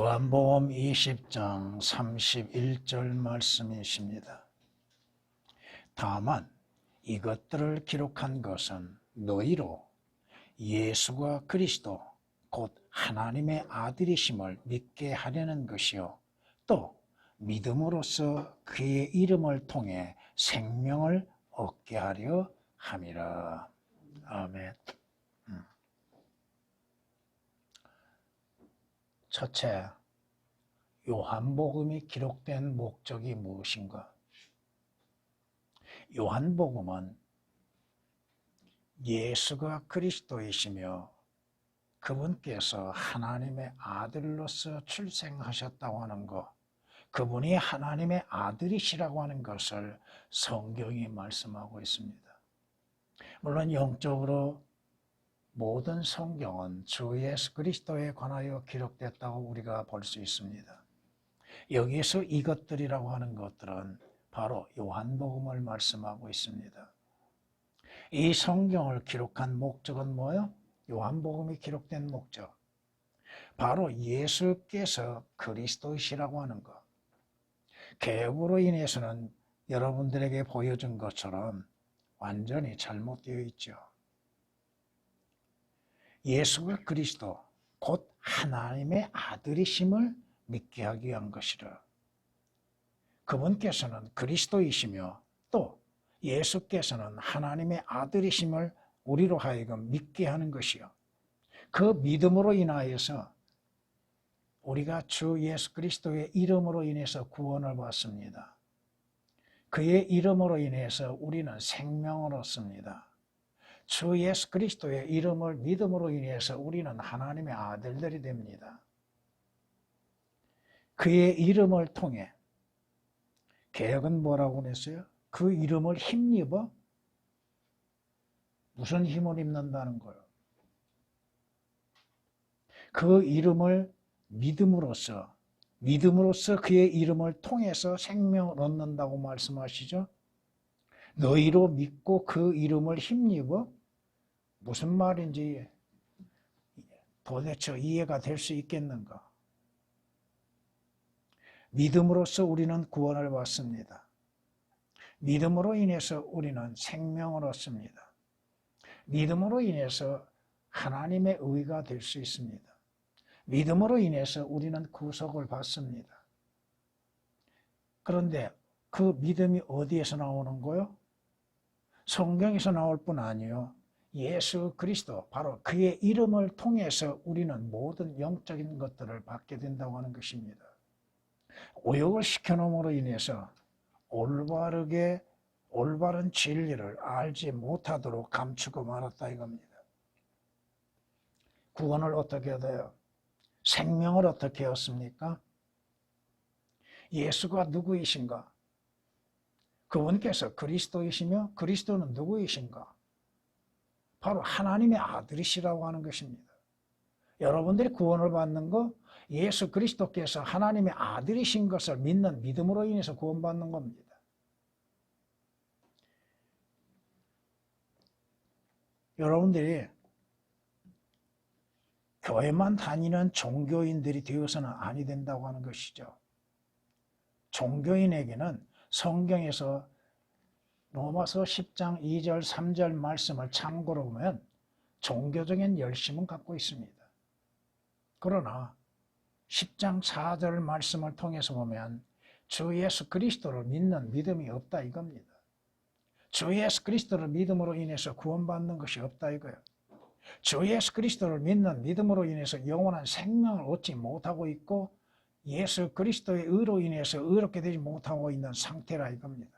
요한복음 20장 31절 말씀이십니다. 다만 이것들을 기록한 것은 너희로 예수가 그리스도 곧 하나님의 아들이심을 믿게 하려는 것이요 또 믿음으로써 그의 이름을 통해 생명을 얻게 하려 함이라. 아멘. 첫째, 요한복음이 기록된 목적이 무엇인가? 요한복음은 예수가 그리스도이시며 그분께서 하나님의 아들로서 출생하셨다고 하는 것, 그분이 하나님의 아들이시라고 하는 것을 성경이 말씀하고 있습니다. 물론 영적으로 모든 성경은 주 예수 그리스도에 관하여 기록됐다고 우리가 볼 수 있습니다. 여기에서 이것들이라고 하는 것들은 바로 요한복음을 말씀하고 있습니다. 이 성경을 기록한 목적은 뭐예요? 요한복음이 기록된 목적. 바로 예수께서 그리스도이시라고 하는 것. 개혁으로 인해서는 여러분들에게 보여준 것처럼 완전히 잘못되어 있죠. 예수가 그리스도 곧 하나님의 아들이심을 믿게 하기 위한 것이라. 그분께서는 그리스도이시며 또 예수께서는 하나님의 아들이심을 우리로 하여금 믿게 하는 것이요. 그 믿음으로 인하여서 우리가 주 예수 그리스도의 이름으로 인해서 구원을 받습니다. 그의 이름으로 인해서 우리는 생명을 얻습니다. 주 예수 그리스도의 이름을 믿음으로 인해서 우리는 하나님의 아들들이 됩니다. 그의 이름을 통해 개혁은 뭐라고 그랬어요? 그 이름을 힘입어? 무슨 힘을 입는다는 거예요? 그 이름을 믿음으로써 그의 이름을 통해서 생명을 얻는다고 말씀하시죠? 너희로 믿고 그 이름을 힘입어? 무슨 말인지 도대체 이해가 될 수 있겠는가? 믿음으로써 우리는 구원을 받습니다. 믿음으로 인해서 우리는 생명을 얻습니다. 믿음으로 인해서 하나님의 의가 될 수 있습니다. 믿음으로 인해서 우리는 구속을 받습니다. 그런데 그 믿음이 어디에서 나오는 거요? 성경에서 나올 뿐 아니요. 예수 그리스도 바로 그의 이름을 통해서 우리는 모든 영적인 것들을 받게 된다고 하는 것입니다. 오역을 시켜놓음으로 인해서 올바른 진리를 알지 못하도록 감추고 말았다 이겁니다. 구원을 어떻게 얻어요? 생명을 어떻게 얻습니까? 예수가 누구이신가? 그분께서 그리스도이시며 그리스도는 누구이신가? 바로 하나님의 아들이시라고 하는 것입니다. 여러분들이 구원을 받는 거 예수 그리스도께서 하나님의 아들이신 것을 믿는 믿음으로 인해서 구원받는 겁니다. 여러분들이 교회만 다니는 종교인들이 되어서는 아니 된다고 하는 것이죠. 종교인에게는 성경에서 로마서 10장 2절 3절 말씀을 참고로 보면 종교적인 열심은 갖고 있습니다. 그러나 10장 4절 말씀을 통해서 보면 주 예수 그리스도를 믿는 믿음이 없다 이겁니다. 주 예수 그리스도를 믿음으로 인해서 구원받는 것이 없다 이거예요. 주 예수 그리스도를 믿는 믿음으로 인해서 영원한 생명을 얻지 못하고 있고 예수 그리스도의 의로 인해서 의롭게 되지 못하고 있는 상태라 이겁니다.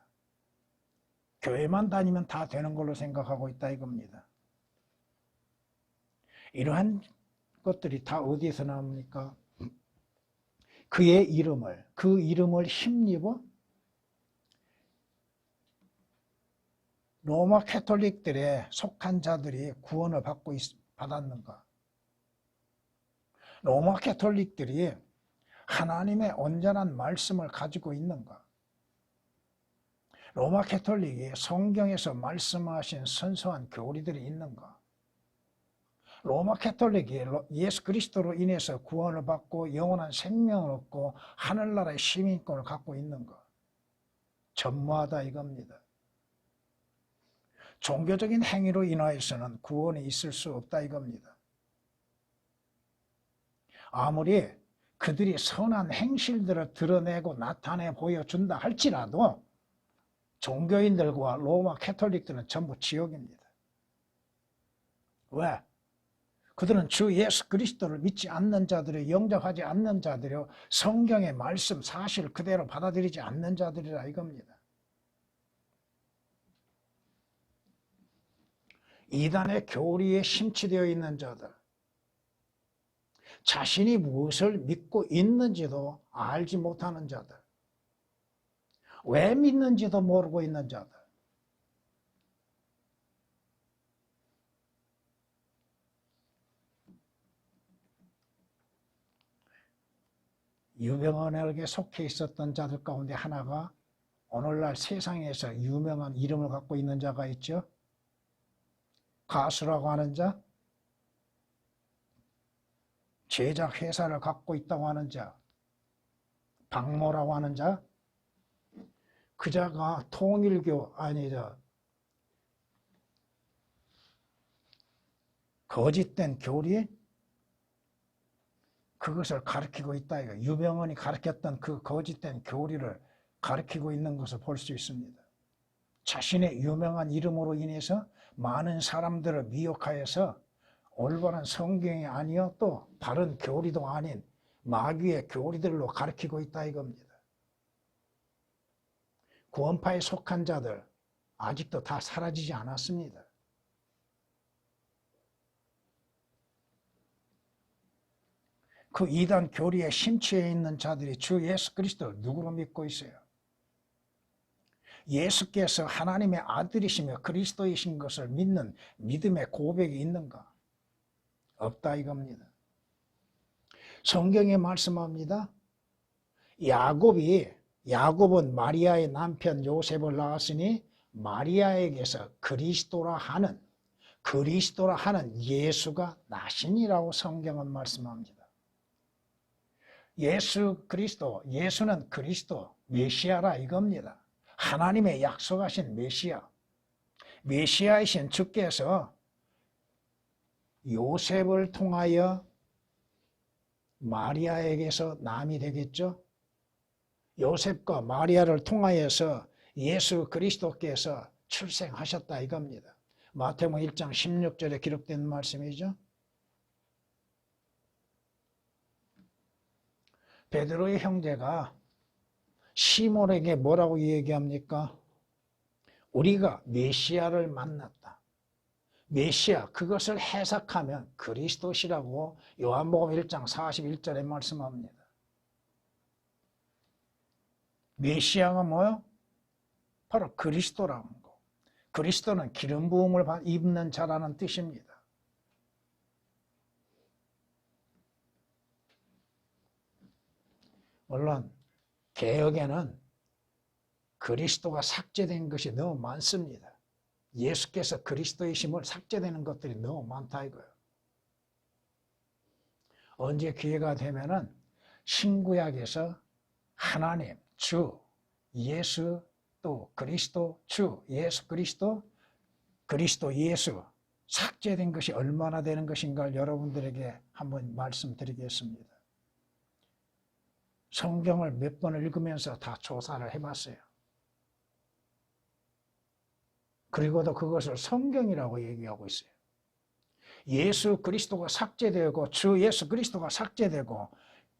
교회만 다니면 다 되는 걸로 생각하고 있다 이겁니다. 이러한 것들이 다 어디에서 나옵니까? 그의 이름을, 그 이름을 힘입어 로마 캐톨릭들에 속한 자들이 구원을 받았는가? 로마 캐톨릭들이 하나님의 온전한 말씀을 가지고 있는가? 로마 캐톨릭이 성경에서 말씀하신 선서한 교리들이 있는가? 로마 캐톨릭이 예수 그리스도로 인해서 구원을 받고 영원한 생명을 얻고 하늘나라의 시민권을 갖고 있는 것. 전무하다 이겁니다. 종교적인 행위로 인하여서는 구원이 있을 수 없다 이겁니다. 아무리 그들이 선한 행실들을 드러내고 나타내 보여준다 할지라도 종교인들과 로마 캐톨릭들은 전부 지옥입니다. 왜? 그들은 주 예수 그리스도를 믿지 않는 자들이, 영접하지 않는 자들이요, 성경의 말씀 사실 그대로 받아들이지 않는 자들이라 이겁니다. 이단의 교리에 심취되어 있는 자들, 자신이 무엇을 믿고 있는지도 알지 못하는 자들, 왜 믿는지도 모르고 있는 자들, 유명한에게 속해 있었던 자들 가운데 하나가 오늘날 세상에서 유명한 이름을 갖고 있는 자가 있죠. 가수라고 하는 자, 제작 회사를 갖고 있다고 하는 자, 박모라고 하는 자, 그 자가 통일교 거짓된 교리, 그것을 가르치고 있다. 이거 유명한이 가르쳤던 그 거짓된 교리를 가르치고 있는 것을 볼 수 있습니다. 자신의 유명한 이름으로 인해서 많은 사람들을 미혹하여서 올바른 성경이 아니요 또 바른 교리도 아닌 마귀의 교리들로 가르치고 있다 이겁니다. 구원파에 속한 자들 아직도 다 사라지지 않았습니다. 그 이단 교리에 심취해 있는 자들이 주 예수 그리스도를 누구로 믿고 있어요? 예수께서 하나님의 아들이시며 그리스도이신 것을 믿는 믿음의 고백이 있는가? 없다 이겁니다. 성경에 말씀합니다. 야곱은 마리아의 남편 요셉을 낳았으니 마리아에게서 그리스도라 하는 예수가 나시니라고 성경은 말씀합니다. 예수는 그리스도, 메시아라 이겁니다. 하나님의 약속하신 메시아이신 주께서 요셉을 통하여 마리아에게서 남이 되겠죠. 요셉과 마리아를 통하여서 예수 그리스도께서 출생하셨다 이겁니다. 마태복음 1장 16절에 기록된 말씀이죠. 베드로의 형제가 시몬에게 뭐라고 얘기합니까? 우리가 메시아를 만났다. 메시아, 그것을 해석하면 그리스도시라고 요한복음 1장 41절에 말씀합니다. 메시아가 뭐요? 바로 그리스도라는 거. 그리스도는 기름 부음을 입는 자라는 뜻입니다. 물론 개역에는 그리스도가 삭제된 것이 너무 많습니다. 예수께서 그리스도이심을 삭제되는 것들이 너무 많다 이거예요. 언제 기회가 되면은 신구약에서 하나님, 주, 예수, 또 그리스도, 주, 예수 그리스도, 그리스도 예수 삭제된 것이 얼마나 되는 것인가를 여러분들에게 한번 말씀드리겠습니다. 성경을 몇 번 읽으면서 다 조사를 해봤어요. 그리고도 그것을 성경이라고 얘기하고 있어요. 예수 그리스도가 삭제되고 주 예수 그리스도가 삭제되고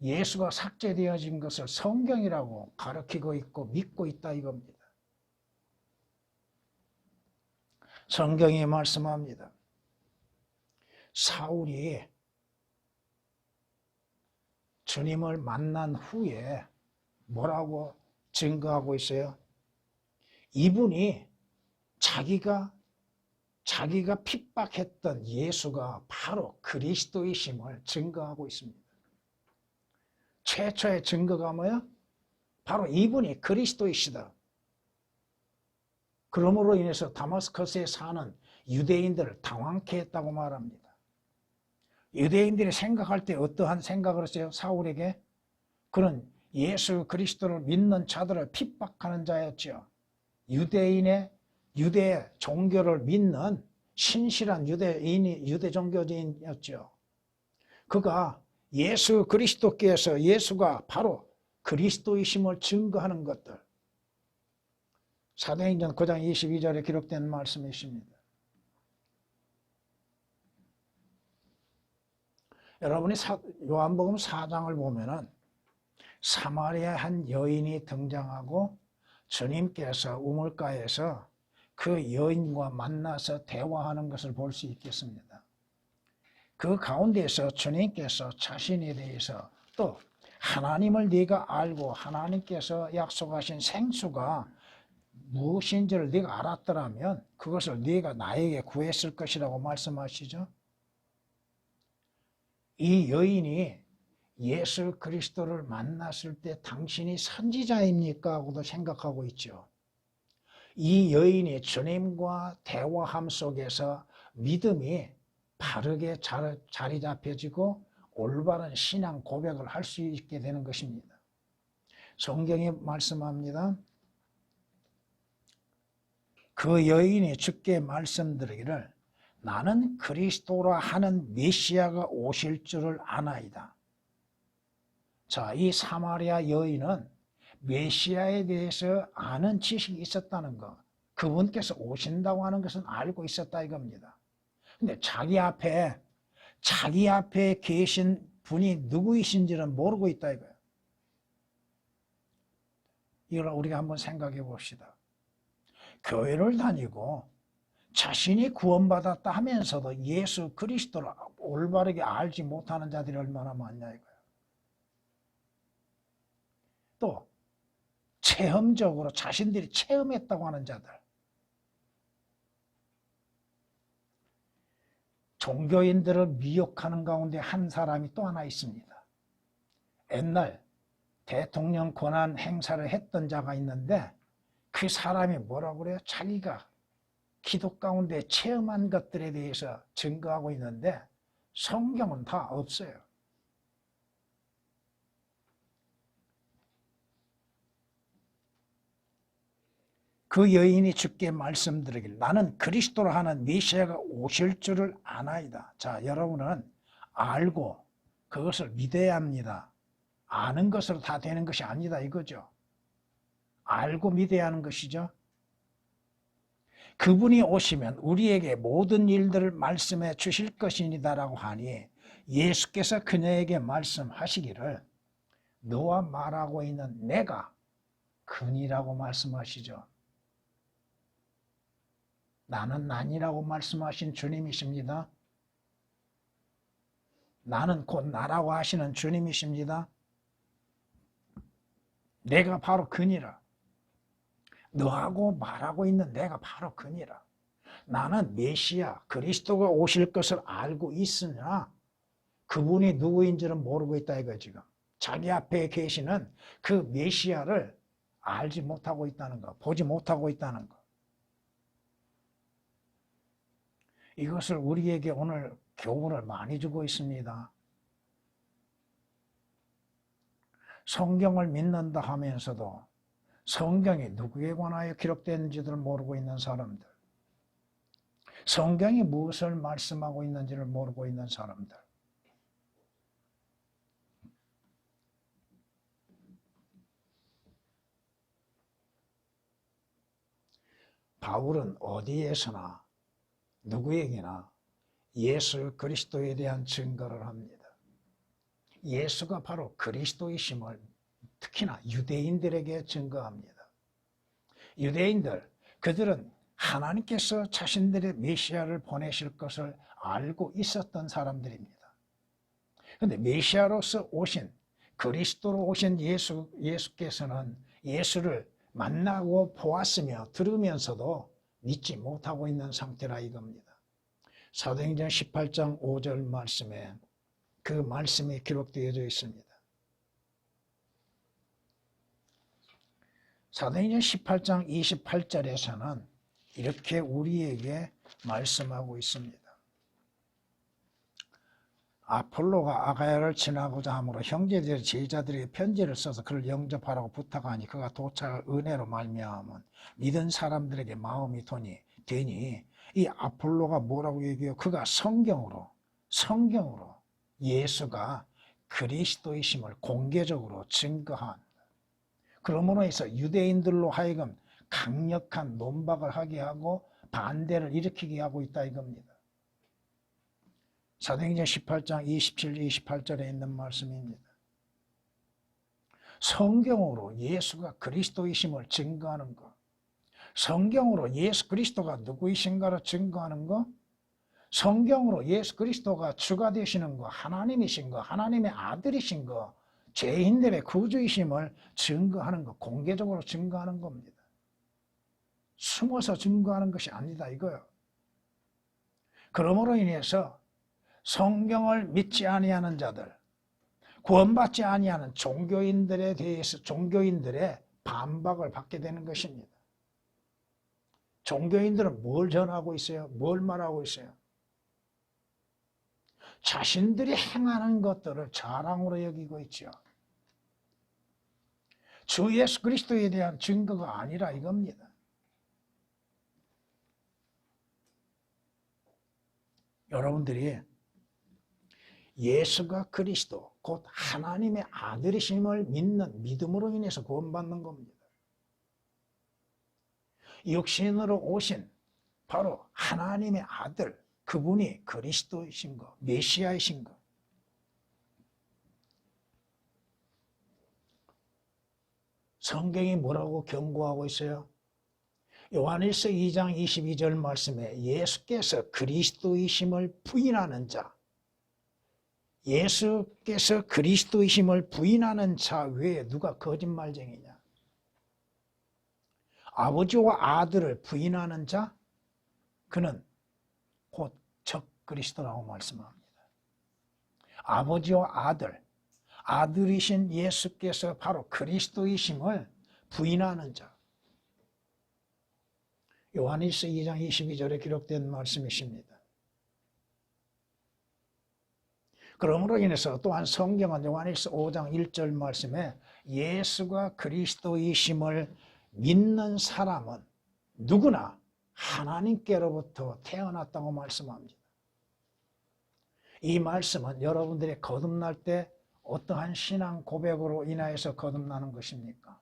예수가 삭제되어진 것을 성경이라고 가르치고 있고 믿고 있다 이겁니다. 성경이 말씀합니다. 사울이 주님을 만난 후에 뭐라고 증거하고 있어요? 이분이 자기가 핍박했던 예수가 바로 그리스도이심을 증거하고 있습니다. 최초의 증거가 뭐야? 바로 이분이 그리스도이시다. 그러므로 인해서 다마스커스에 사는 유대인들을 당황케 했다고 말합니다. 유대인들이 생각할 때 어떠한 생각을 했어요? 사울에게? 그는 예수 그리스도를 믿는 자들을 핍박하는 자였죠. 유대 종교를 믿는 신실한 유대 종교인이었죠. 그가 예수 그리스도께서 예수가 바로 그리스도이심을 증거하는 것들. 사도행전 9장 22절에 기록된 말씀이 있습니다. 여러분이 요한복음 4장을 보면은 사마리아 한 여인이 등장하고 주님께서 우물가에서 그 여인과 만나서 대화하는 것을 볼 수 있겠습니다. 그 가운데서 주님께서 자신에 대해서 또 하나님을 네가 알고 하나님께서 약속하신 생수가 무엇인지를 네가 알았더라면 그것을 네가 나에게 구했을 것이라고 말씀하시죠. 이 여인이 예수 그리스도를 만났을 때 당신이 선지자입니까? 하고도 생각하고 있죠. 이 여인이 주님과 대화함 속에서 믿음이 바르게 자리 잡혀지고 올바른 신앙 고백을 할 수 있게 되는 것입니다. 성경이 말씀합니다. 그 여인이 주께 말씀드리기를 나는 그리스도라 하는 메시아가 오실 줄을 아나이다. 자, 이 사마리아 여인은 메시아에 대해서 아는 지식이 있었다는 것, 그분께서 오신다고 하는 것은 알고 있었다 이겁니다. 근데 자기 앞에 계신 분이 누구이신지는 모르고 있다 이거예요. 이걸 우리가 한번 생각해 봅시다. 교회를 다니고 자신이 구원받았다 하면서도 예수 그리스도를 올바르게 알지 못하는 자들이 얼마나 많냐 이거예요. 또 체험적으로 자신들이 체험했다고 하는 자들, 종교인들을 미혹하는 가운데 한 사람이 또 하나 있습니다. 옛날 대통령 권한 행사를 했던 자가 있는데 그 사람이 뭐라고 그래요? 자기가 기도 가운데 체험한 것들에 대해서 증거하고 있는데 성경은 다 없어요. 그 여인이 주께 말씀드리길 나는 그리스도라 하는 메시아가 오실 줄을 아나이다. 자, 여러분은 알고 그것을 믿어야 합니다. 아는 것으로 다 되는 것이 아니다 이거죠. 알고 믿어야 하는 것이죠. 그분이 오시면 우리에게 모든 일들을 말씀해 주실 것이니다라고 하니 예수께서 그녀에게 말씀하시기를 너와 말하고 있는 내가 그니라고 말씀하시죠. 나는 난이라고 말씀하신 주님이십니다. 나는 곧 나라고 하시는 주님이십니다. 내가 바로 그니라. 너하고 말하고 있는 내가 바로 그니라. 나는 메시아 그리스도가 오실 것을 알고 있으나 그분이 누구인지는 모르고 있다 이거 지금. 자기 앞에 계시는 그 메시아를 알지 못하고 있다는 거, 보지 못하고 있다는 거. 이것을 우리에게 오늘 교훈을 많이 주고 있습니다. 성경을 믿는다 하면서도 성경이 누구에 관하여 기록되는지를 모르고 있는 사람들, 성경이 무엇을 말씀하고 있는지를 모르고 있는 사람들, 바울은 어디에서나 누구에게나 예수 그리스도에 대한 증거를 합니다. 예수가 바로 그리스도이심을 특히나 유대인들에게 증거합니다. 유대인들, 그들은 하나님께서 자신들의 메시아를 보내실 것을 알고 있었던 사람들입니다. 그런데 메시아로서 오신, 그리스도로 오신 예수께서는 예수를 만나고 보았으며 들으면서도 믿지 못하고 있는 상태라 이겁니다. 사도행전 18장 5절 말씀에 그 말씀이 기록되어져 있습니다. 사도행전 18장 28절에서는 이렇게 우리에게 말씀하고 있습니다. 아폴로가 아가야를 지나고자 하므로 형제들 제자들에게 편지를 써서 그를 영접하라고 부탁하니 그가 도착을 은혜로 말미암은 믿은 사람들에게 마음이 되니 이 아폴로가 뭐라고 얘기해요? 그가 성경으로 예수가 그리스도이심을 공개적으로 증거한, 그러므로 해서 유대인들로 하여금 강력한 논박을 하게 하고 반대를 일으키게 하고 있다 이겁니다. 사도행전 18장 27, 28절에 있는 말씀입니다. 성경으로 예수가 그리스도이심을 증거하는 것, 성경으로 예수 그리스도가 누구이신가를 증거하는 것, 성경으로 예수 그리스도가 주가 되시는 것, 하나님이신 것, 하나님의 아들이신 것, 죄인들의 구주이심을 증거하는 것, 공개적으로 증거하는 겁니다. 숨어서 증거하는 것이 아니다 이거요. 그러므로 인해서 성경을 믿지 아니하는 자들, 구원받지 아니하는 종교인들에 대해서 종교인들의 반박을 받게 되는 것입니다. 종교인들은 뭘 전하고 있어요? 뭘 말하고 있어요? 자신들이 행하는 것들을 자랑으로 여기고 있죠. 주 예수 그리스도에 대한 증거가 아니라 이겁니다. 여러분들이 예수가 그리스도 곧 하나님의 아들이심을 믿는 믿음으로 인해서 구원받는 겁니다. 육신으로 오신 바로 하나님의 아들, 그분이 그리스도이신 것, 메시아이신 것. 성경이 뭐라고 경고하고 있어요? 요한일서 2장 22절 말씀에 예수께서 그리스도이심을 부인하는 자, 예수께서 그리스도이심을 부인하는 자 외에 누가 거짓말쟁이냐? 아버지와 아들을 부인하는 자, 그는 곧 적그리스도라고 말씀합니다. 아버지와 아들이신 예수께서 바로 그리스도이심을 부인하는 자. 요한일서 2장 22절에 기록된 말씀이십니다. 그러므로 인해서 또한 성경은 요한일서 5장 1절 말씀에 예수가 그리스도이심을 믿는 사람은 누구나 하나님께로부터 태어났다고 말씀합니다. 이 말씀은 여러분들이 거듭날 때 어떠한 신앙 고백으로 인하여서 거듭나는 것입니까?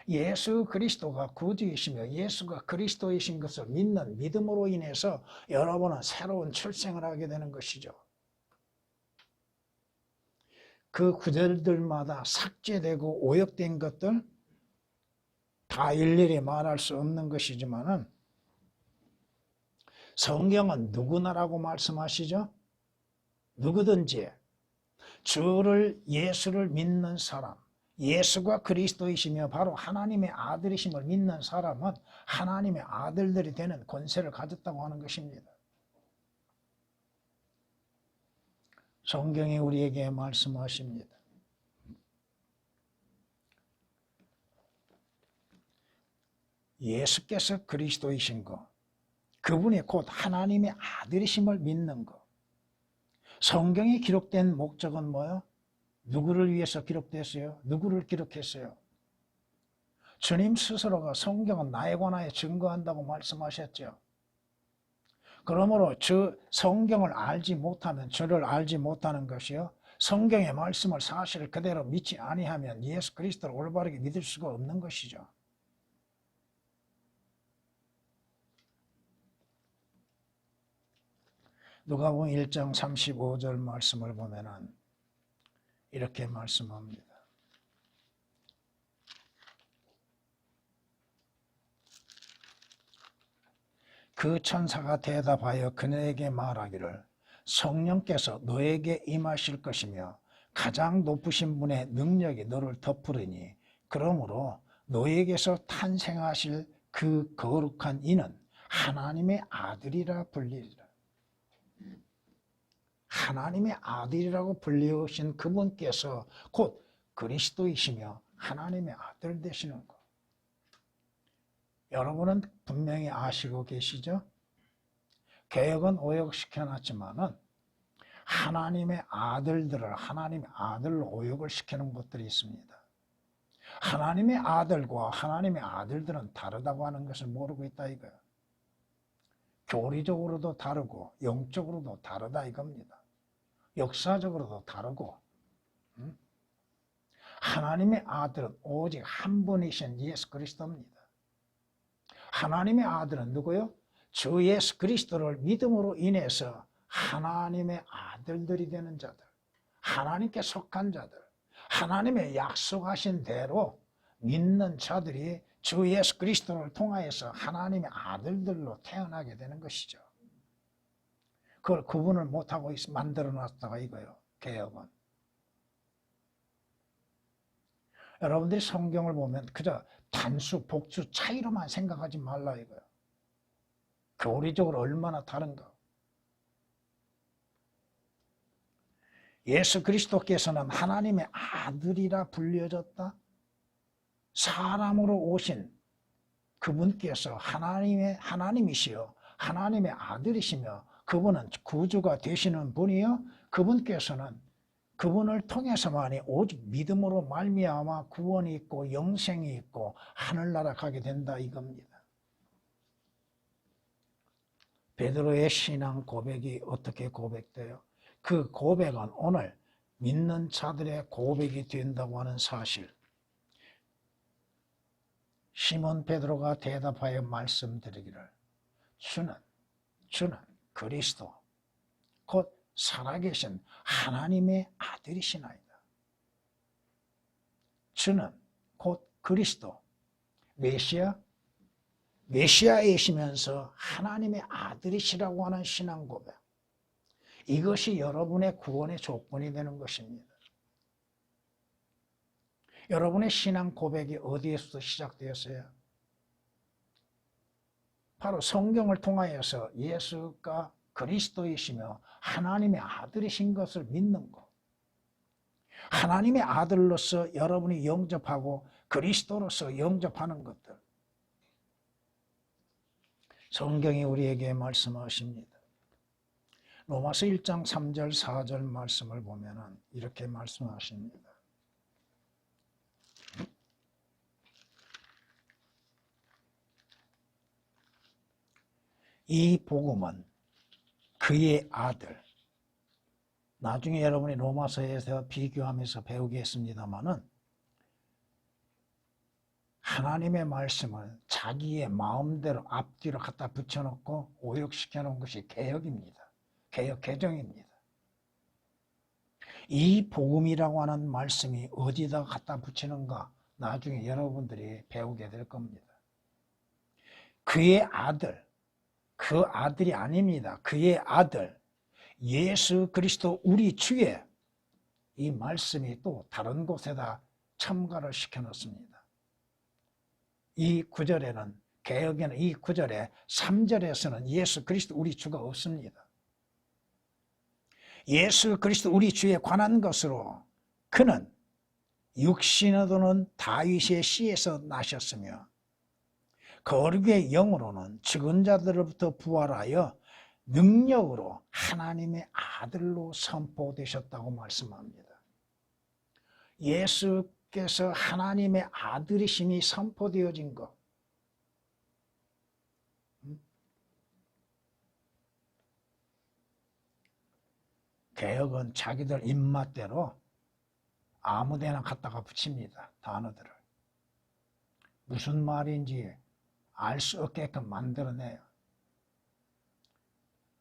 예수 그리스도가 구주이시며 예수가 그리스도이신 것을 믿는 믿음으로 인해서 여러분은 새로운 출생을 하게 되는 것이죠. 그 구절들마다 삭제되고 오역된 것들 다 일일이 말할 수 없는 것이지만은 성경은 누구나라고 말씀하시죠? 누구든지 예수를 믿는 사람, 예수가 그리스도이시며 바로 하나님의 아들이심을 믿는 사람은 하나님의 아들들이 되는 권세를 가졌다고 하는 것입니다. 성경이 우리에게 말씀하십니다. 예수께서 그리스도이신 것, 그분이 곧 하나님의 아들이심을 믿는 것. 성경에 기록된 목적은 뭐예요? 누구를 위해서 기록됐어요? 누구를 기록했어요? 주님 스스로가 성경은 나에 관하여 증거한다고 말씀하셨죠. 그러므로 성경을 알지 못하면 주를 알지 못하는 것이요, 성경의 말씀을 사실을 그대로 믿지 아니하면 예수 그리스도를 올바르게 믿을 수가 없는 것이죠. 누가복음 1장 35절 말씀을 보면은 이렇게 말씀합니다. 그 천사가 대답하여 그네에게 말하기를 성령께서 너에게 임하실 것이며 가장 높으신 분의 능력이 너를 덮으리니 그러므로 너에게서 탄생하실 그 거룩한 이는 하나님의 아들이라 불리리라. 하나님의 아들이라고 불리우신 그분께서 곧 그리스도이시며 하나님의 아들 되시는 것. 여러분은 분명히 아시고 계시죠? 개혁은 오역시켜놨지만은 하나님의 아들들을 하나님의 아들로 오역을 시키는 것들이 있습니다. 하나님의 아들과 하나님의 아들들은 다르다고 하는 것을 모르고 있다 이거예요. 교리적으로도 다르고 영적으로도 다르다 이겁니다. 역사적으로도 다르고. 하나님의 아들은 오직 한 분이신 예수 그리스도입니다. 하나님의 아들은 누구요? 주 예수 그리스도를 믿음으로 인해서 하나님의 아들들이 되는 자들, 하나님께 속한 자들, 하나님의 약속하신 대로 믿는 자들이 주 예수 그리스도를 통하여서 하나님의 아들들로 태어나게 되는 것이죠. 그걸 구분을 못하고 만들어 놨다가 이거예요. 개혁은. 여러분들이 성경을 보면 그저 단수, 복수 차이로만 생각하지 말라 이거예요. 교리적으로 얼마나 다른가. 예수 그리스도께서는 하나님의 아들이라 불려졌다. 사람으로 오신 그분께서 하나님이시여 하나님의 아들이시며 그분은 구주가 되시는 분이요 그분께서는 그분을 통해서만이 오직 믿음으로 말미암아 구원이 있고 영생이 있고 하늘나라 가게 된다 이겁니다. 베드로의 신앙 고백이 어떻게 고백돼요? 그 고백은 오늘 믿는 자들의 고백이 된다고 하는 사실. 시몬 베드로가 대답하여 말씀드리기를 주는 그리스도 곧 살아계신 하나님의 아들이시나이다. 주는 곧 그리스도 메시아이시면서 하나님의 아들이시라고 하는 신앙 고백. 이것이 여러분의 구원의 조건이 되는 것입니다. 여러분의 신앙 고백이 어디에서 시작되었어요? 바로 성경을 통하여서 예수가 그리스도이시며 하나님의 아들이신 것을 믿는 것. 하나님의 아들로서 여러분이 영접하고 그리스도로서 영접하는 것들. 성경이 우리에게 말씀하십니다. 로마서 1장 3절 4절 말씀을 보면 이렇게 말씀하십니다. 이 복음은 그의 아들. 나중에 여러분이 로마서에서 비교하면서 배우겠습니다마는 하나님의 말씀을 자기의 마음대로 앞뒤로 갖다 붙여놓고 오역시켜 놓은 것이 개혁입니다. 개혁 개정입니다. 이 복음이라고 하는 말씀이 어디다 갖다 붙이는가 나중에 여러분들이 배우게 될 겁니다. 그의 아들, 그 아들이 아닙니다. 그의 아들 예수 그리스도 우리 주의 이 말씀이 또 다른 곳에다 첨가를 시켜놓습니다. 이 구절에는 개역에는 이 구절에 3절에서는 예수 그리스도 우리 주가 없습니다. 예수 그리스도 우리 주에 관한 것으로 그는 육신으로는 다윗의 씨에서 나셨으며 거룩의 영으로는 죽은 자들로부터 부활하여 능력으로 하나님의 아들로 선포되셨다고 말씀합니다. 예수께서 하나님의 아들이심이 선포되어진 것. 개혁은 자기들 입맛대로 아무데나 갖다가 붙입니다. 단어들을. 무슨 말인지 알 수 없게끔 만들어내요.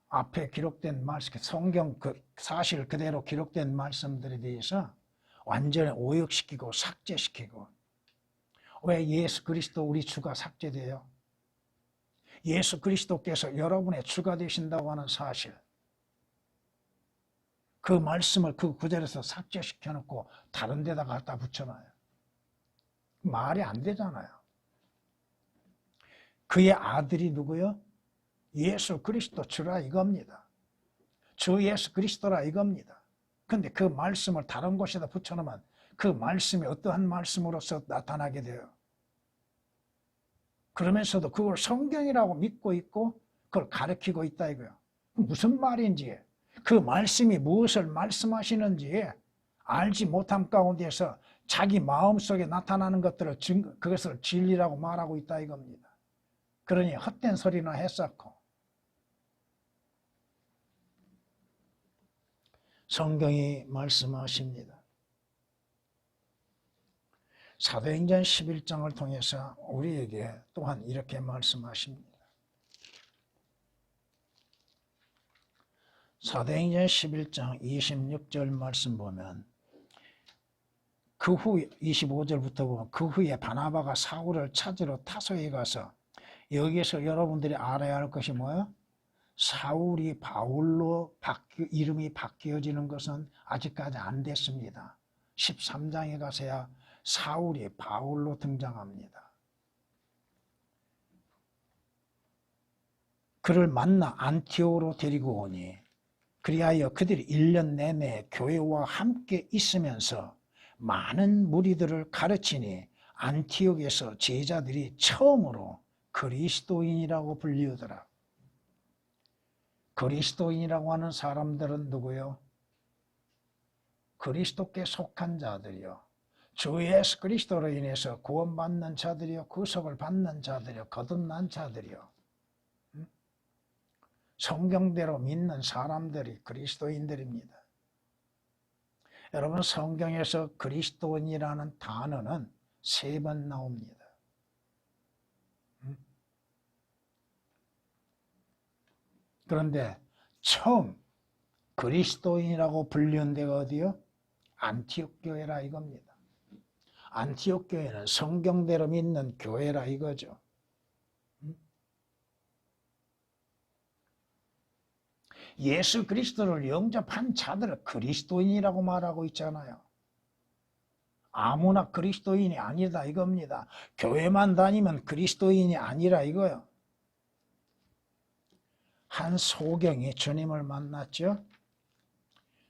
앞에 기록된 말씀, 성경 사실 그대로 기록된 말씀들에 대해서 완전히 오역시키고 삭제시키고. 왜 예수 그리스도 우리 주가 삭제돼요? 예수 그리스도께서 여러분의 주가 되신다고 하는 사실. 그 말씀을 그 구절에서 삭제시켜놓고 다른 데다 갖다 붙여놔요. 말이 안 되잖아요. 그의 아들이 누구요? 예수 그리스도 주라 이겁니다. 주 예수 그리스도라 이겁니다. 근데 그 말씀을 다른 곳에다 붙여놓으면 그 말씀이 어떠한 말씀으로서 나타나게 돼요. 그러면서도 그걸 성경이라고 믿고 있고 그걸 가르치고 있다 이거예요. 무슨 말인지 그 말씀이 무엇을 말씀하시는지 알지 못함 가운데서 자기 마음속에 나타나는 것들을 그것을 진리라고 말하고 있다 이겁니다. 그러니 헛된 소리나 했었고, 성경이 말씀하십니다. 사도행전 11장을 통해서 우리에게 또한 이렇게 말씀하십니다. 사도행전 11장 26절 말씀 보면 그 후 25절부터 보면 그 후에 바나바가 사울을 찾으러 타소에 가서, 여기서 여러분들이 알아야 할 것이 뭐예요? 사울이 바울로 이름이 바뀌어지는 것은 아직까지 안 됐습니다. 13장에 가서야 사울이 바울로 등장합니다. 그를 만나 안티오로 데리고 오니 그리하여 그들이 1년 내내 교회와 함께 있으면서 많은 무리들을 가르치니 안티옥에서 제자들이 처음으로 그리스도인이라고 불리우더라. 그리스도인이라고 하는 사람들은 누구요? 그리스도께 속한 자들이요, 주 예수 그리스도로 인해서 구원받는 자들이요, 구속을 받는 자들이요, 거듭난 자들이요, 성경대로 믿는 사람들이 그리스도인들입니다. 여러분, 성경에서 그리스도인이라는 단어는 3번 나옵니다. 그런데 처음 그리스도인이라고 불리는 데가 어디요? 안티옥 교회라 이겁니다. 안티옥 교회는 성경대로 믿는 교회라 이거죠. 예수 그리스도를 영접한 자들을 그리스도인이라고 말하고 있잖아요. 아무나 그리스도인이 아니다 이겁니다. 교회만 다니면 그리스도인이 아니라 이거요. 한 소경이 주님을 만났죠.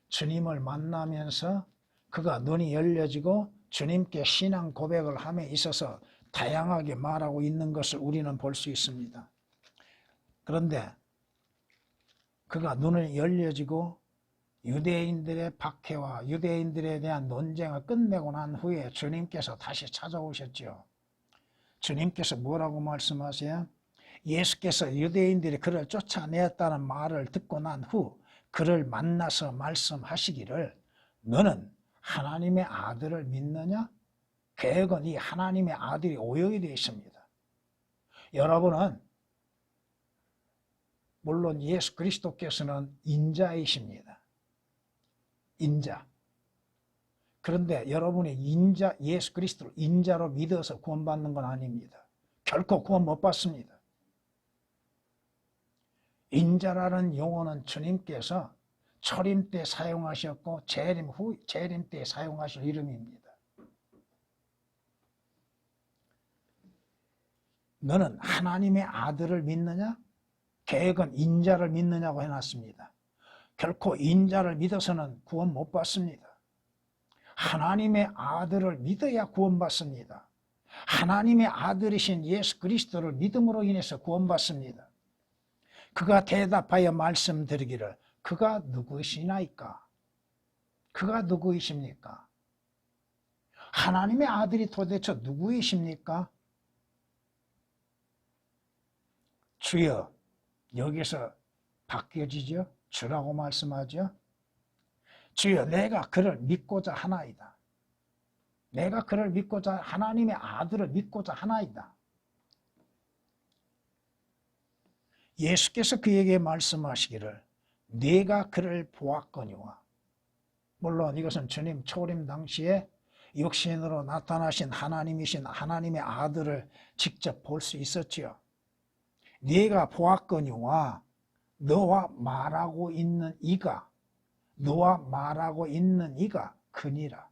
주님을 만나면서 그가 눈이 열려지고 주님께 신앙 고백을 함에 있어서 다양하게 말하고 있는 것을 우리는 볼 수 있습니다. 그런데 그가 눈을 열려지고 유대인들의 박해와 유대인들에 대한 논쟁을 끝내고 난 후에 주님께서 다시 찾아오셨죠. 주님께서 뭐라고 말씀하세요? 예수께서 유대인들이 그를 쫓아내었다는 말을 듣고 난 후 그를 만나서 말씀하시기를, 너는 하나님의 아들을 믿느냐? 계획은 이 하나님의 아들이 오역이 되어 있습니다. 여러분은 물론 예수 그리스도께서는 인자이십니다. 인자. 그런데 여러분이 예수 그리스도를 인자로 믿어서 구원받는 건 아닙니다. 결코 구원 못 받습니다. 인자라는 용어는 주님께서 초림 때 사용하셨고 재림 때 사용하실 이름입니다. 너는 하나님의 아들을 믿느냐? 계획은 인자를 믿느냐고 해놨습니다. 결코 인자를 믿어서는 구원 못 받습니다. 하나님의 아들을 믿어야 구원받습니다. 하나님의 아들이신 예수 그리스도를 믿음으로 인해서 구원받습니다. 그가 대답하여 말씀드리기를, 그가 누구시나이까? 그가 누구이십니까? 하나님의 아들이 도대체 누구이십니까? 주여, 여기서 바뀌어지죠? 주라고 말씀하죠? 주여, 내가 그를 믿고자 하나이다. 내가 그를 믿고자, 하나님의 아들을 믿고자 하나이다. 예수께서 그에게 말씀하시기를, 네가 그를 보았거니와. 물론 이것은 주님 초림 당시에 육신으로 나타나신 하나님이신 하나님의 아들을 직접 볼 수 있었지요. 네가 보았거니와 너와 말하고 있는 이가 크니라.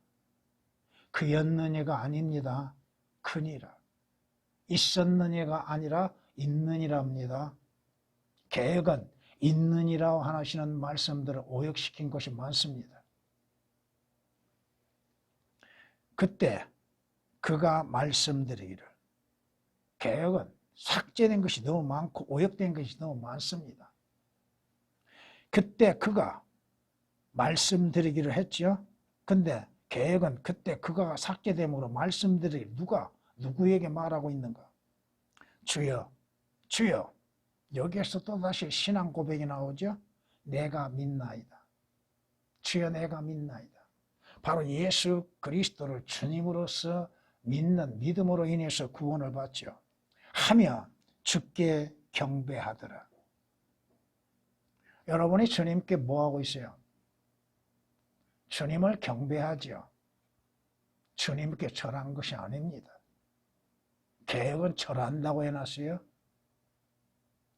그였느냐가 아닙니다. 크니라. 있었느냐가 아니라 있느니랍니다. 계획은 있느니라고 하시는 말씀들을 오역시킨 것이 많습니다. 그때 그가 말씀드리기를, 계획은 삭제된 것이 너무 많고 오역된 것이 너무 많습니다. 그때 그가 말씀드리기를 했죠. 근데 개혁은 그때 그가 삭제됨으로 말씀드리기 누구에게 말하고 있는가? 주여, 주여. 여기에서 또다시 신앙 고백이 나오죠. 내가 믿나이다. 주여 내가 믿나이다. 바로 예수 그리스도를 주님으로서 믿는 믿음으로 인해서 구원을 받죠. 하며 주께 경배하더라. 여러분이 주님께 뭐하고 있어요? 주님을 경배하죠. 주님께 절한 것이 아닙니다. 개혁은 절한다고 해놨어요.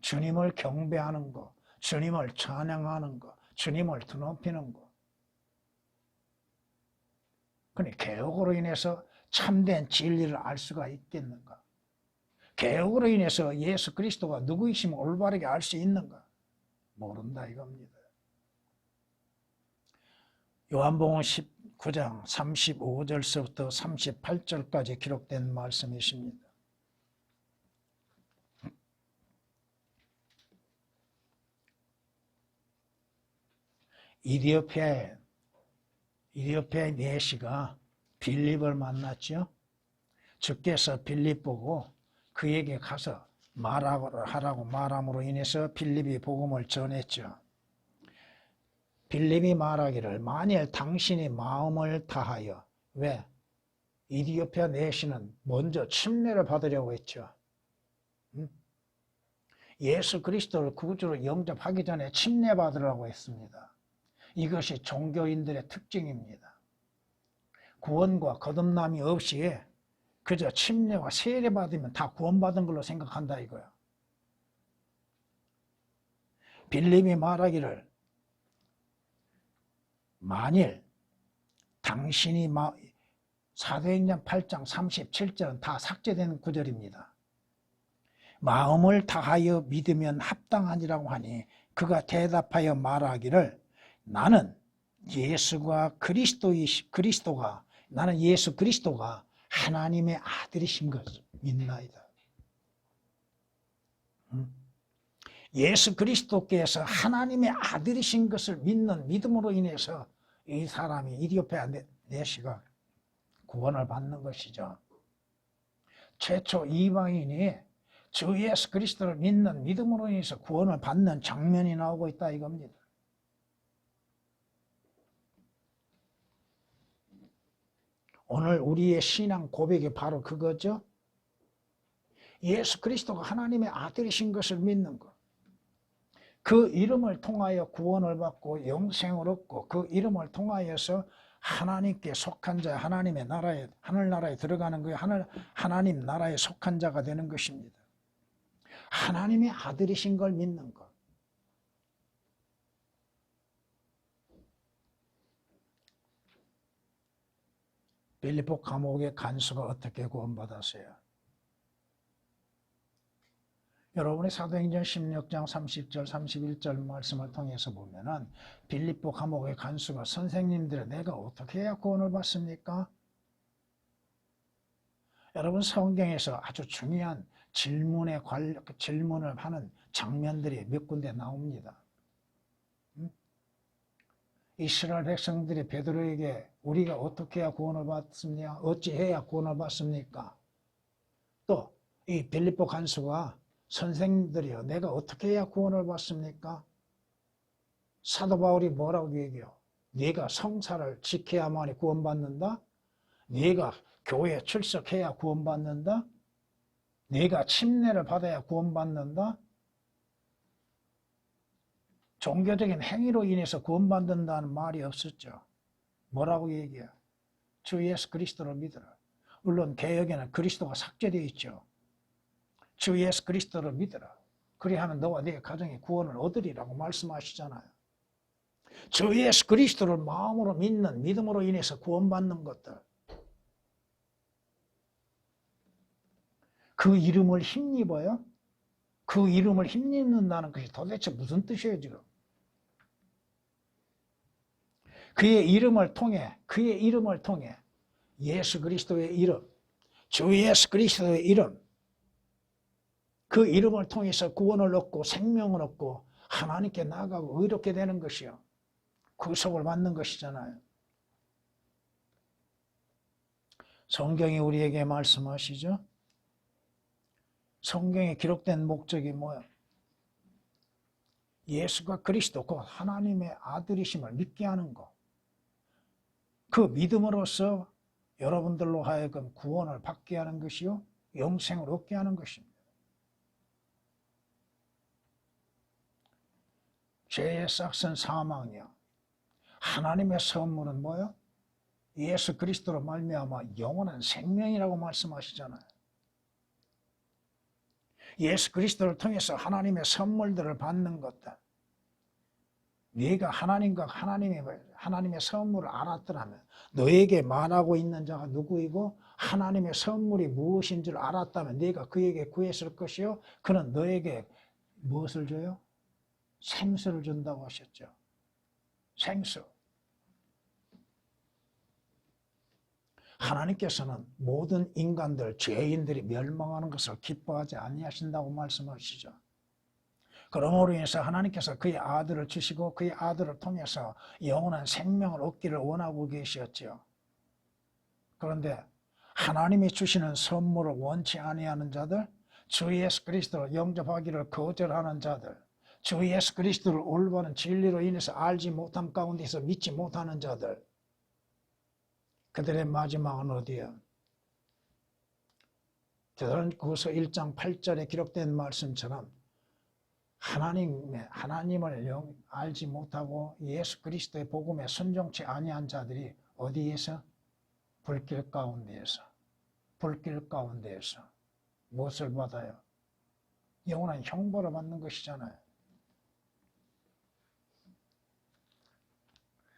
주님을 경배하는 것, 주님을 찬양하는 것, 주님을 드높이는 것. 그러니 개혁으로 인해서 참된 진리를 알 수가 있겠는가? 개혁으로 인해서 예수 그리스도가 누구이심을 올바르게 알 수 있는가? 모른다 이겁니다. 요한복음 19장 35절서부터 38절까지 기록된 말씀이 있습니다. 이디오피아의 내시가 빌립을 만났죠. 주께서 빌립 보고 그에게 가서 하라고 말함으로 인해서 빌립이 복음을 전했죠. 빌립이 말하기를 만일 당신이 마음을 다하여 왜? 이디오피아 내시는 먼저 침례를 받으려고 했죠. 예수 그리스도를 구주로 영접하기 전에 침례 받으라고 했습니다. 이것이 종교인들의 특징입니다. 구원과 거듭남이 없이 그저 침례와 세례 받으면 다 구원받은 걸로 생각한다 이거야. 빌립이 말하기를 만일 당신이 사도행전 8장 37절은 다 삭제된 구절입니다. 마음을 다하여 믿으면 합당하니라고 하니 그가 대답하여 말하기를 나는 예수 그리스도가 하나님의 아들이신 것을 믿나이다. 예수 그리스도께서 하나님의 아들이신 것을 믿는 믿음으로 인해서 이 사람이 이디오피아 내시가 구원을 받는 것이죠. 최초 이방인이 주 예수 그리스도를 믿는 믿음으로 인해서 구원을 받는 장면이 나오고 있다 이겁니다. 오늘 우리의 신앙 고백이 바로 그거죠. 예수 그리스도가 하나님의 아들이신 것을 믿는 것. 그 이름을 통하여 구원을 받고 영생을 얻고 그 이름을 통하여서 하나님께 속한 자, 하나님의 나라에, 하늘나라에 들어가는 거예요. 하나님 나라에 속한 자가 되는 것입니다. 하나님의 아들이신 걸 믿는 것. 빌립보 감옥의 간수가 어떻게 구원받았어요? 여러분이 사도행전 16장 30절 31절 말씀을 통해서 보면은 빌립보 감옥의 간수가 선생님들 내가 어떻게 해야 구원을 받습니까? 여러분 성경에서 아주 중요한 질문을 하는 장면들이 몇 군데 나옵니다. 이스라엘 백성들이 베드로에게 우리가 어떻게 해야 구원을 받습니까? 어찌해야 구원을 받습니까? 또 이 빌립보 간수가 선생님들이요 내가 어떻게 해야 구원을 받습니까? 사도 바울이 뭐라고 얘기해요? 네가 성사를 지켜야만이 구원받는다? 네가 교회에 출석해야 구원받는다? 네가 침례를 받아야 구원받는다? 종교적인 행위로 인해서 구원받는다는 말이 없었죠. 뭐라고 얘기해요? 주 예수 그리스도를 믿어라. 물론 개역에는 그리스도가 삭제되어 있죠. 주 예수 그리스도를 믿어라. 그리하면 너와 네 가정이 구원을 얻으리라고 말씀하시잖아요. 주 예수 그리스도를 마음으로 믿는 믿음으로 인해서 구원받는 것들. 그 이름을 힘입어요? 그 이름을 힘입는다는 것이 도대체 무슨 뜻이에요 지금? 그의 이름을 통해 예수 그리스도의 이름, 주 예수 그리스도의 이름, 그 이름을 통해서 구원을 얻고 생명을 얻고 하나님께 나아가고 의롭게 되는 것이요. 구속을 받는 것이잖아요. 성경이 우리에게 말씀하시죠. 성경에 기록된 목적이 뭐예요? 예수가 그리스도 곧 하나님의 아들이심을 믿게 하는 것. 그 믿음으로써 여러분들로 하여금 구원을 받게 하는 것이요. 영생을 얻게 하는 것입니다. 죄의 싹은 사망이요. 하나님의 선물은 뭐예요? 예수 그리스도로 말미암아 영원한 생명이라고 말씀하시잖아요. 예수 그리스도를 통해서 하나님의 선물들을 받는 것들. 네가 하나님과 하나님의 선물을 알았더라면 너에게 말하고 있는 자가 누구이고 하나님의 선물이 무엇인 줄 알았다면 네가 그에게 구했을 것이요. 그는 너에게 무엇을 줘요? 생수를 준다고 하셨죠. 생수. 하나님께서는 모든 인간들, 죄인들이 멸망하는 것을 기뻐하지 아니하신다고 말씀하시죠. 그러므로 인해서 하나님께서 그의 아들을 주시고 그의 아들을 통해서 영원한 생명을 얻기를 원하고 계셨죠. 그런데 하나님이 주시는 선물을 원치 아니하는 자들, 주 예수 그리스도를 영접하기를 거절하는 자들, 주 예수 그리스도를 올바른 진리로 인해서 알지 못함 가운데서 믿지 못하는 자들, 그들의 마지막은 어디야? 데살로니가후서 1장 8절에 기록된 말씀처럼 하나님을 알지 못하고 예수 그리스도의 복음에 순종치 아니한 자들이 어디에서? 불길 가운데에서 무엇을 받아요? 영원한 형벌을 받는 것이잖아요.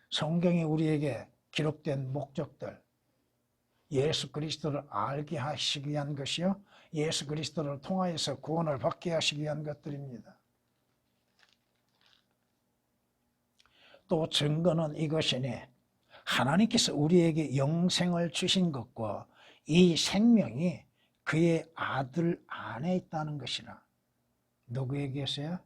성경이 우리에게 기록된 목적들, 예수 그리스도를 알게 하시기 위한 것이요, 예수 그리스도를 통하여서 구원을 받게 하시기 위한 것들입니다. 또 증거는 이것이니 하나님께서 우리에게 영생을 주신 것과 이 생명이 그의 아들 안에 있다는 것이라. 누구에게서요?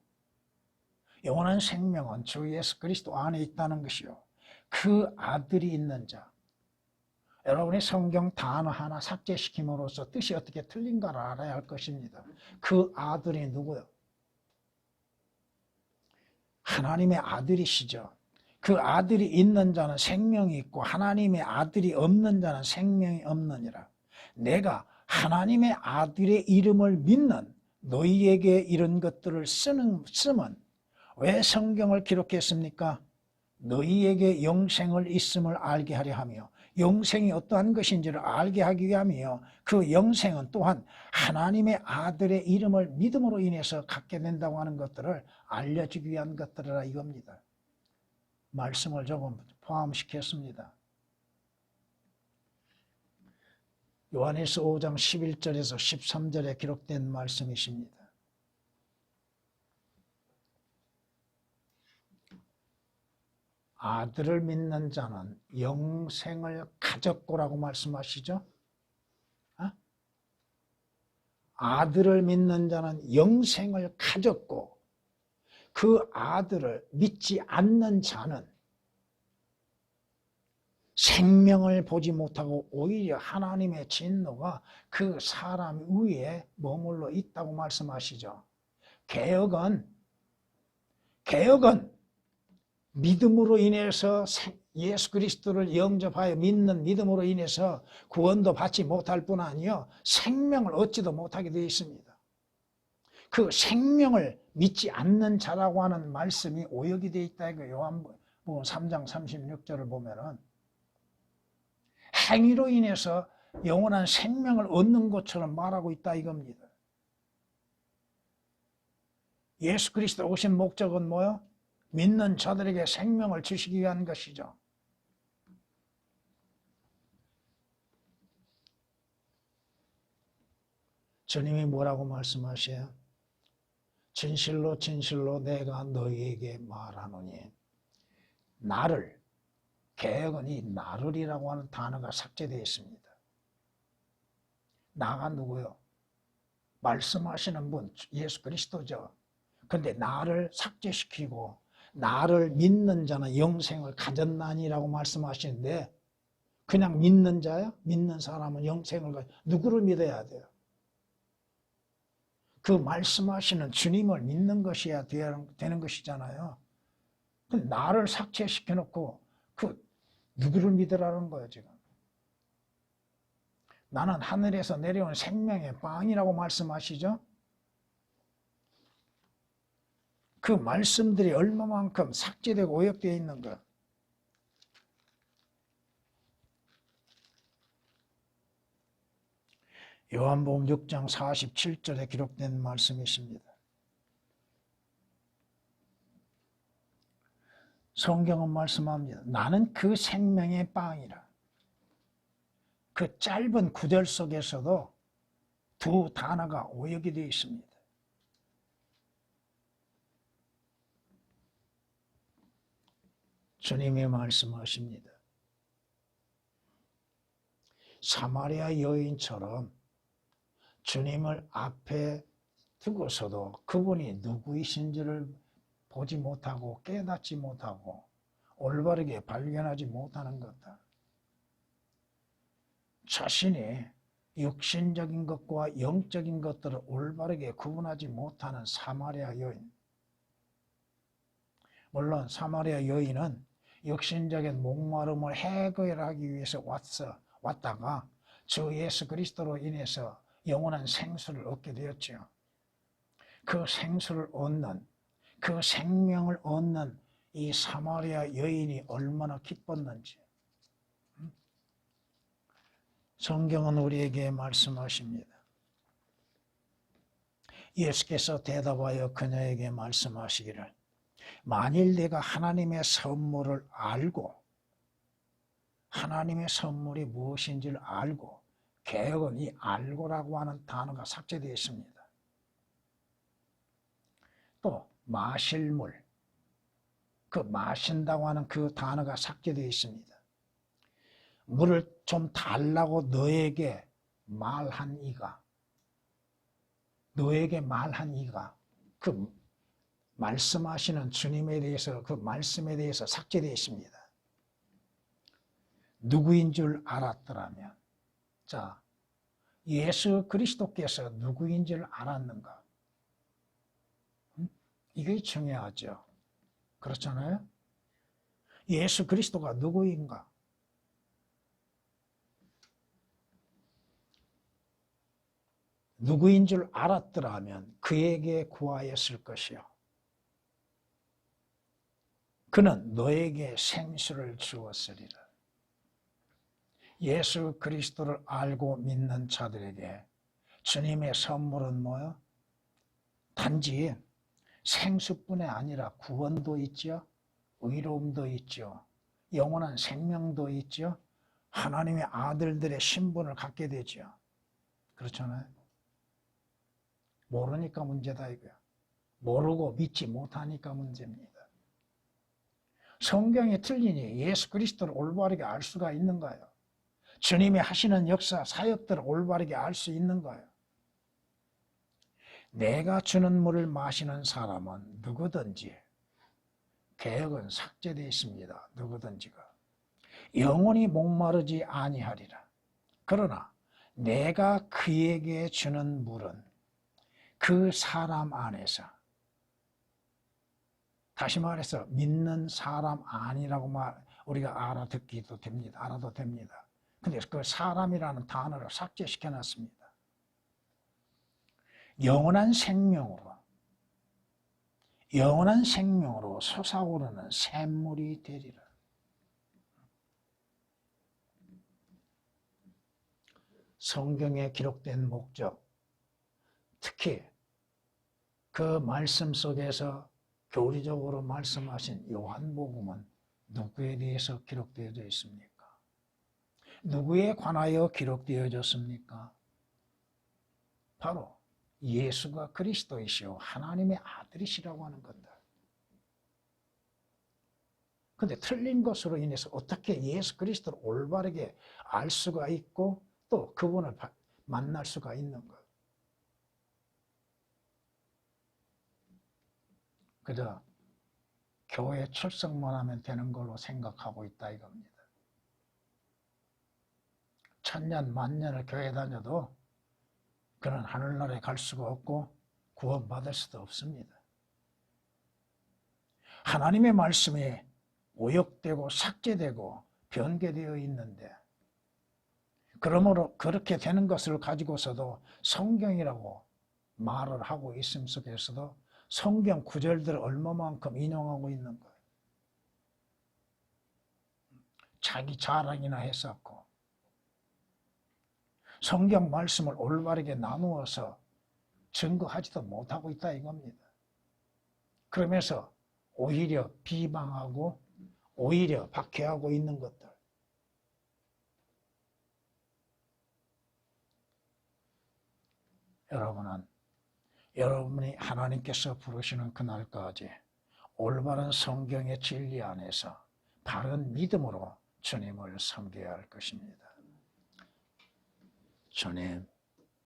영원한 생명은 주 예수 그리스도 안에 있다는 것이요. 그 아들이 있는 자. 여러분이 성경 단어 하나 삭제시킴으로써 뜻이 어떻게 틀린가를 알아야 할 것입니다. 그 아들이 누구요? 하나님의 아들이시죠. 그 아들이 있는 자는 생명이 있고 하나님의 아들이 없는 자는 생명이 없느니라. 내가 하나님의 아들의 이름을 믿는 너희에게 이런 것들을 쓰면 왜 성경을 기록했습니까? 너희에게 영생을 있음을 알게 하려 하며 영생이 어떠한 것인지를 알게 하기 위함이요. 그 영생은 또한 하나님의 아들의 이름을 믿음으로 인해서 갖게 된다고 하는 것들을 알려주기 위한 것들이라 이겁니다. 말씀을 조금 포함시켰습니다. 요한일서 5장 11절에서 13절에 기록된 말씀이십니다. 아들을 믿는 자는 영생을 가졌고라고 말씀하시죠. 아들을 믿는 자는 영생을 가졌고 그 아들을 믿지 않는 자는 생명을 보지 못하고 오히려 하나님의 진노가 그 사람 위에 머물러 있다고 말씀하시죠. 개혁은 믿음으로 인해서 예수 그리스도를 영접하여 믿는 믿음으로 인해서 구원도 받지 못할 뿐 아니요 생명을 얻지도 못하게 되어 있습니다. 그 생명을 믿지 않는 자라고 하는 말씀이 오역이 되어 있다. 요한복음 3장 36절을 보면은 행위로 인해서 영원한 생명을 얻는 것처럼 말하고 있다 이겁니다. 예수 그리스도 오신 목적은 뭐요? 믿는 자들에게 생명을 주시기 위한 것이죠. 주님이 뭐라고 말씀하셔요? 진실로 진실로 내가 너희에게 말하노니 나를, 개혁은 이 나를이라고 하는 단어가 삭제되어 있습니다. 나가 누구요? 말씀하시는 분 예수 그리스도죠. 근데 나를 삭제시키고 나를 믿는 자는 영생을 가졌나니라고 말씀하시는데 그냥 믿는 자야? 믿는 사람은 영생을 누구를 믿어야 돼요? 그 말씀하시는 주님을 믿는 것이야 되는 것이잖아요. 근데 나를 삭제시켜 놓고 그 누구를 믿으라는 거예요 지금. 나는 하늘에서 내려온 생명의 빵이라고 말씀하시죠. 그 말씀들이 얼마만큼 삭제되고 오역되어 있는가. 요한복음 6장 47절에 기록된 말씀이십니다. 성경은 말씀합니다. 나는 그 생명의 빵이라. 그 짧은 구절 속에서도 두 단어가 오역이 되어 있습니다. 주님이 말씀하십니다. 사마리아 여인처럼 주님을 앞에 두고서도 그분이 누구이신지를 보지 못하고 깨닫지 못하고 올바르게 발견하지 못하는 것다. 자신이 육신적인 것과 영적인 것들을 올바르게 구분하지 못하는 사마리아 여인. 물론 사마리아 여인은 육신적인 목마름을 해결하기 위해서 왔다가 주 예수 그리스도로 인해서 영원한 생수를 얻게 되었죠. 그 생수를 얻는, 그 생명을 얻는 이 사마리아 여인이 얼마나 기뻤는지 성경은 우리에게 말씀하십니다. 예수께서 대답하여 그녀에게 말씀하시기를 만일 내가 하나님의 선물을 알고 하나님의 선물이 무엇인지를 알고 개혁은 이 알고라고 하는 단어가 삭제되어 있습니다. 또 마실 물, 그 마신다고 하는 그 단어가 삭제되어 있습니다. 물을 좀 달라고 너에게 말한 이가 그 말씀하시는 주님에 대해서 그 말씀에 대해서 삭제되어 있습니다. 누구인 줄 알았더라면 자, 예수 그리스도께서 누구인 줄 알았는가? 이게 중요하죠. 그렇잖아요? 예수 그리스도가 누구인가? 누구인 줄 알았더라면 그에게 구하였을 것이요. 그는 너에게 생수를 주었으리라. 예수 그리스도를 알고 믿는 자들에게 주님의 선물은 뭐요? 단지 생수뿐이 아니라 구원도 있죠. 의로움도 있죠. 영원한 생명도 있죠. 하나님의 아들들의 신분을 갖게 되죠. 그렇잖아요. 모르니까 문제다 이거야. 모르고 믿지 못하니까 문제입니다. 성경이 틀리니 예수 그리스도를 올바르게 알 수가 있는가요? 주님이 하시는 역사, 사역들을 올바르게 알 수 있는가요? 내가 주는 물을 마시는 사람은 누구든지 개혁은 삭제되어 있습니다. 누구든지가 영원히 목마르지 아니하리라. 그러나 내가 그에게 주는 물은 그 사람 안에서 다시 말해서 믿는 사람 아니라고 우리가 알아듣기도 됩니다. 알아도 됩니다. 근데 그 사람이라는 단어를 삭제시켜 놨습니다. 영원한 생명으로 솟아오르는 샘물이 되리라. 성경에 기록된 목적, 특히 그 말씀 속에서 교리적으로 말씀하신 요한복음은 누구에 대해서 기록되어져 있습니까? 누구에 관하여 기록되어졌습니까? 바로 예수가 그리스도이시오 하나님의 아들이시라고 하는 겁니다. 그런데 틀린 것으로 인해서 어떻게 예수 그리스도를 올바르게 알 수가 있고 또 그분을 만날 수가 있는 것. 그저 교회 출석만 하면 되는 걸로 생각하고 있다 이겁니다. 천년 만년을 교회 다녀도 그는 하늘나라에 갈 수가 없고 구원받을 수도 없습니다. 하나님의 말씀이 오역되고 삭제되고 변개되어 있는데, 그러므로 그렇게 되는 것을 가지고서도 성경이라고 말을 하고 있음 속에서도 성경 구절들을 얼마만큼 인용하고 있는 거예요. 자기 자랑이나 했었고 성경 말씀을 올바르게 나누어서 증거하지도 못하고 있다 이겁니다. 그러면서 오히려 비방하고 오히려 박해하고 있는 것들. 여러분은 여러분이 하나님께서 부르시는 그날까지 올바른 성경의 진리 안에서 바른 믿음으로 주님을 섬겨야 할 것입니다. 주님,